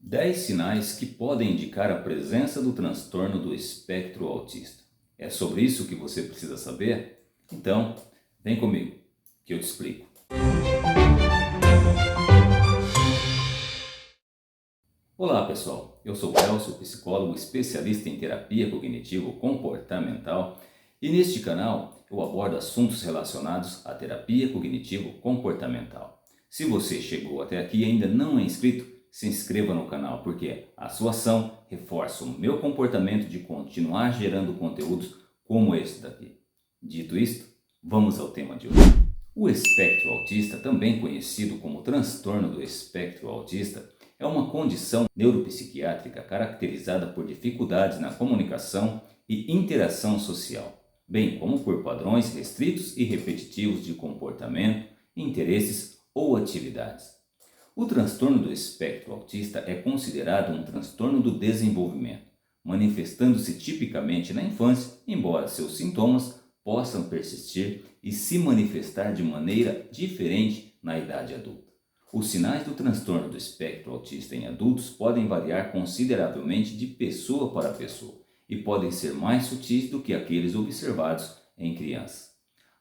10 sinais que podem indicar a presença do transtorno do espectro autista. É sobre isso que você precisa saber? Então, vem comigo, que eu te explico. Olá pessoal, eu sou o Elcio, psicólogo especialista em terapia cognitivo-comportamental e neste canal eu abordo assuntos relacionados à terapia cognitivo-comportamental. Se você chegou até aqui e ainda não é inscrito, se inscreva no canal porque a sua ação reforça o meu comportamento de continuar gerando conteúdos como este daqui. Dito isto, vamos ao tema de hoje. O espectro autista, também conhecido como transtorno do espectro autista, é uma condição neuropsiquiátrica caracterizada por dificuldades na comunicação e interação social, bem como por padrões restritos e repetitivos de comportamento, interesses ou atividades. O transtorno do espectro autista é considerado um transtorno do desenvolvimento, manifestando-se tipicamente na infância, embora seus sintomas possam persistir e se manifestar de maneira diferente na idade adulta. Os sinais do transtorno do espectro autista em adultos podem variar consideravelmente de pessoa para pessoa e podem ser mais sutis do que aqueles observados em crianças.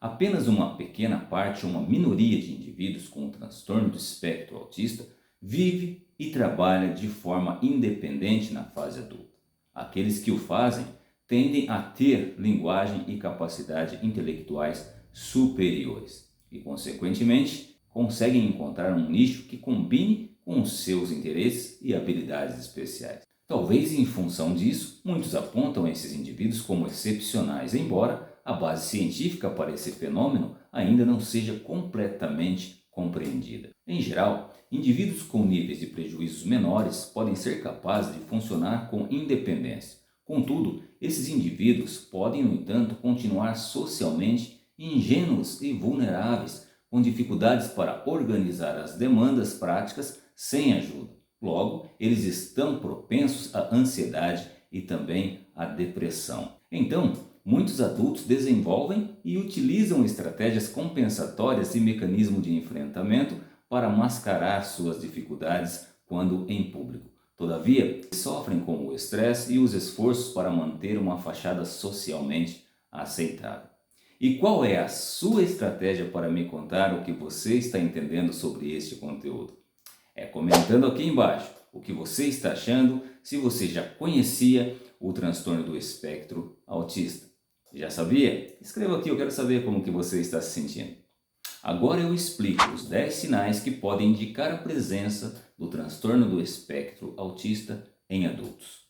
Apenas uma pequena parte, uma minoria de indivíduos com o transtorno do espectro autista vive e trabalha de forma independente na fase adulta. Aqueles que o fazem tendem a ter linguagem e capacidade intelectuais superiores e, consequentemente, conseguem encontrar um nicho que combine com os seus interesses e habilidades especiais. Talvez em função disso, muitos apontam esses indivíduos como excepcionais, embora a base científica para esse fenômeno ainda não seja completamente compreendida. Em geral, indivíduos com níveis de prejuízos menores podem ser capazes de funcionar com independência. Contudo, esses indivíduos podem, no entanto, continuar socialmente ingênuos e vulneráveis, com dificuldades para organizar as demandas práticas sem ajuda. Logo, eles estão propensos à ansiedade e também à depressão. Então, muitos adultos desenvolvem e utilizam estratégias compensatórias e mecanismos de enfrentamento para mascarar suas dificuldades quando em público. Todavia, sofrem com o estresse e os esforços para manter uma fachada socialmente aceitável. E qual é a sua estratégia para me contar o que você está entendendo sobre este conteúdo? É comentando aqui embaixo o que você está achando, se você já conhecia o transtorno do espectro autista. Já sabia? Escreva aqui, eu quero saber como que você está se sentindo. Agora eu explico os 10 sinais que podem indicar a presença do transtorno do espectro autista em adultos.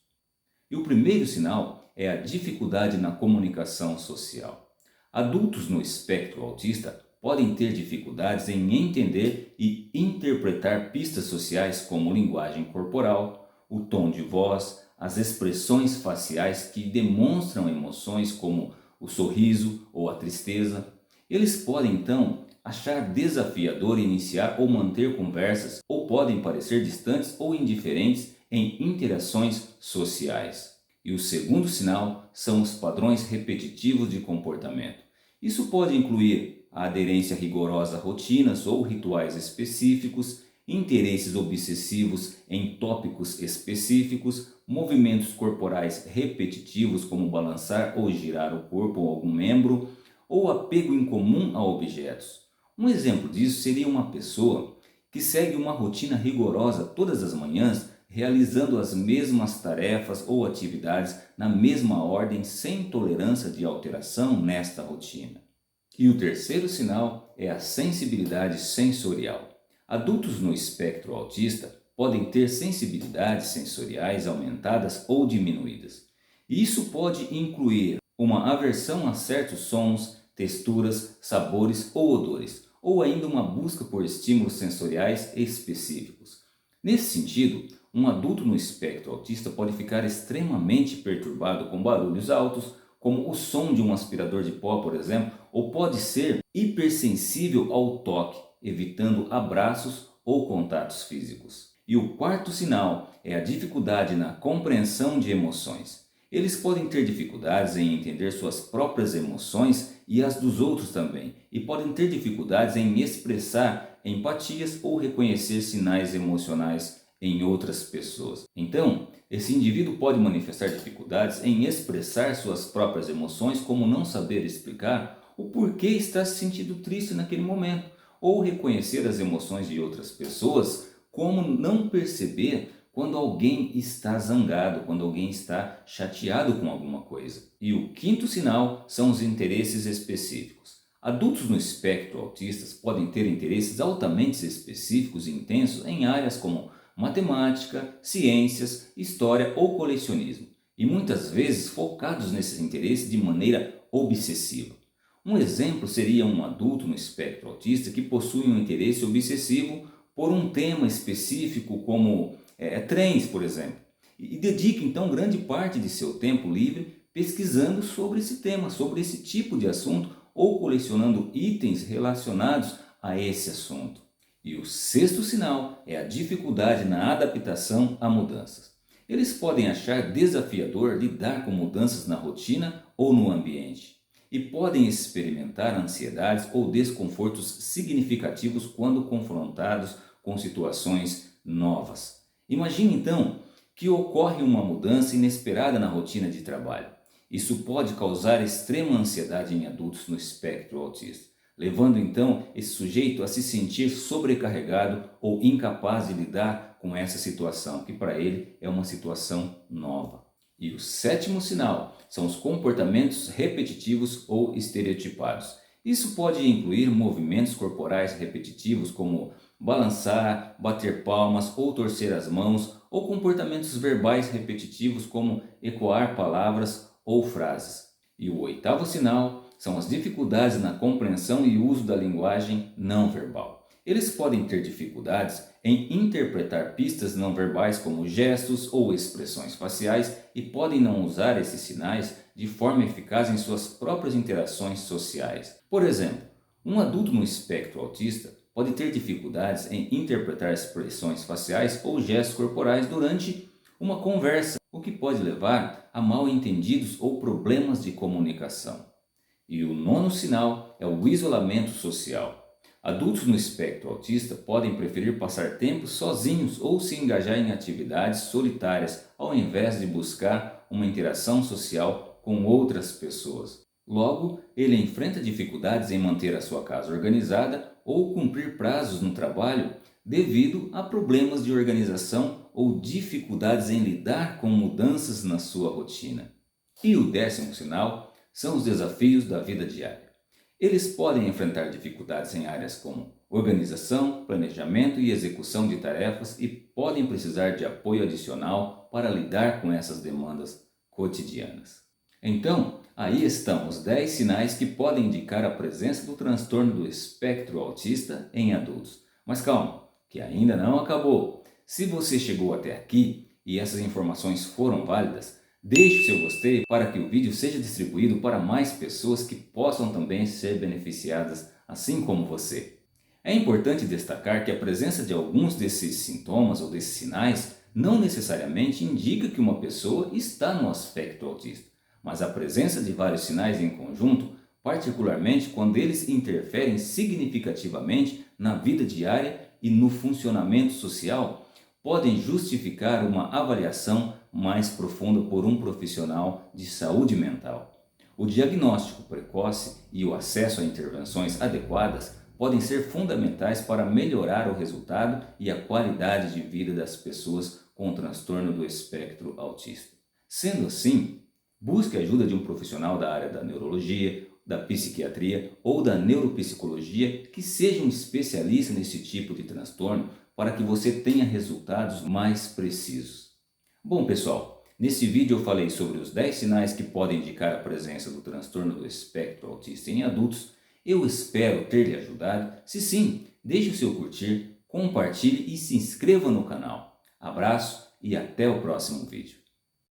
E o primeiro sinal é a dificuldade na comunicação social. Adultos no espectro autista podem ter dificuldades em entender e interpretar pistas sociais como linguagem corporal, o tom de voz, as expressões faciais que demonstram emoções como o sorriso ou a tristeza. Eles podem então achar desafiador iniciar ou manter conversas ou podem parecer distantes ou indiferentes em interações sociais. E o segundo sinal são os padrões repetitivos de comportamento. Isso pode incluir a aderência rigorosa a rotinas ou rituais específicos, interesses obsessivos em tópicos específicos, movimentos corporais repetitivos como balançar ou girar o corpo ou algum membro, ou apego incomum a objetos. Um exemplo disso seria uma pessoa que segue uma rotina rigorosa todas as manhãs, realizando as mesmas tarefas ou atividades na mesma ordem sem tolerância de alteração nesta rotina. E o terceiro sinal é a sensibilidade sensorial. Adultos no espectro autista podem ter sensibilidades sensoriais aumentadas ou diminuídas. E isso pode incluir uma aversão a certos sons, texturas, sabores ou odores, ou ainda uma busca por estímulos sensoriais específicos. Nesse sentido, um adulto no espectro autista pode ficar extremamente perturbado com barulhos altos, como o som de um aspirador de pó, por exemplo, ou pode ser hipersensível ao toque, evitando abraços ou contatos físicos. E o quarto sinal é a dificuldade na compreensão de emoções. Eles podem ter dificuldades em entender suas próprias emoções e as dos outros também, e podem ter dificuldades em expressar empatias ou reconhecer sinais emocionais em outras pessoas. Então, esse indivíduo pode manifestar dificuldades em expressar suas próprias emoções, como não saber explicar o porquê está se sentindo triste naquele momento, ou reconhecer as emoções de outras pessoas, como não perceber quando alguém está zangado, quando alguém está chateado com alguma coisa. E o quinto sinal são os interesses específicos. Adultos no espectro autistas podem ter interesses altamente específicos e intensos em áreas como matemática, ciências, história ou colecionismo, e muitas vezes focados nesses interesses de maneira obsessiva. Um exemplo seria um adulto no espectro autista que possui um interesse obsessivo por um tema específico, como trens, por exemplo, e dedica então grande parte de seu tempo livre pesquisando sobre esse tema, sobre esse tipo de assunto, ou colecionando itens relacionados a esse assunto. E o sexto sinal é a dificuldade na adaptação a mudanças. Eles podem achar desafiador lidar com mudanças na rotina ou no ambiente, e podem experimentar ansiedades ou desconfortos significativos quando confrontados com situações novas. Imagine então que ocorre uma mudança inesperada na rotina de trabalho. Isso pode causar extrema ansiedade em adultos no espectro autista, levando então esse sujeito a se sentir sobrecarregado ou incapaz de lidar com essa situação, que para ele é uma situação nova. E o sétimo sinal são os comportamentos repetitivos ou estereotipados. Isso pode incluir movimentos corporais repetitivos, como balançar, bater palmas ou torcer as mãos, ou comportamentos verbais repetitivos, como ecoar palavras ou frases. E o oitavo sinal são as dificuldades na compreensão e uso da linguagem não verbal. Eles podem ter dificuldades em interpretar pistas não verbais como gestos ou expressões faciais, e podem não usar esses sinais de forma eficaz em suas próprias interações sociais. Por exemplo, um adulto no espectro autista pode ter dificuldades em interpretar expressões faciais ou gestos corporais durante uma conversa, o que pode levar a mal-entendidos ou problemas de comunicação. E o nono sinal é o isolamento social. Adultos no espectro autista podem preferir passar tempo sozinhos ou se engajar em atividades solitárias, ao invés de buscar uma interação social com outras pessoas. Logo, ele enfrenta dificuldades em manter a sua casa organizada ou cumprir prazos no trabalho devido a problemas de organização ou dificuldades em lidar com mudanças na sua rotina. E o décimo sinal são os desafios da vida diária. Eles podem enfrentar dificuldades em áreas como organização, planejamento e execução de tarefas, e podem precisar de apoio adicional para lidar com essas demandas cotidianas. Então, aí estão os 10 sinais que podem indicar a presença do transtorno do espectro autista em adultos. Mas calma, que ainda não acabou. Se você chegou até aqui e essas informações foram válidas, deixe o seu gostei para que o vídeo seja distribuído para mais pessoas que possam também ser beneficiadas, assim como você. É importante destacar que a presença de alguns desses sintomas ou desses sinais não necessariamente indica que uma pessoa está no espectro autista, mas a presença de vários sinais em conjunto, particularmente quando eles interferem significativamente na vida diária e no funcionamento social, podem justificar uma avaliação mais profunda por um profissional de saúde mental. O diagnóstico precoce e o acesso a intervenções adequadas podem ser fundamentais para melhorar o resultado e a qualidade de vida das pessoas com transtorno do espectro autista. Sendo assim, busque a ajuda de um profissional da área da neurologia, da psiquiatria ou da neuropsicologia que seja um especialista nesse tipo de transtorno, para que você tenha resultados mais precisos. Bom, pessoal, nesse vídeo eu falei sobre os 10 sinais que podem indicar a presença do transtorno do espectro autista em adultos. Eu espero ter lhe ajudado. Se sim, deixe o seu curtir, compartilhe e se inscreva no canal. Abraço e até o próximo vídeo.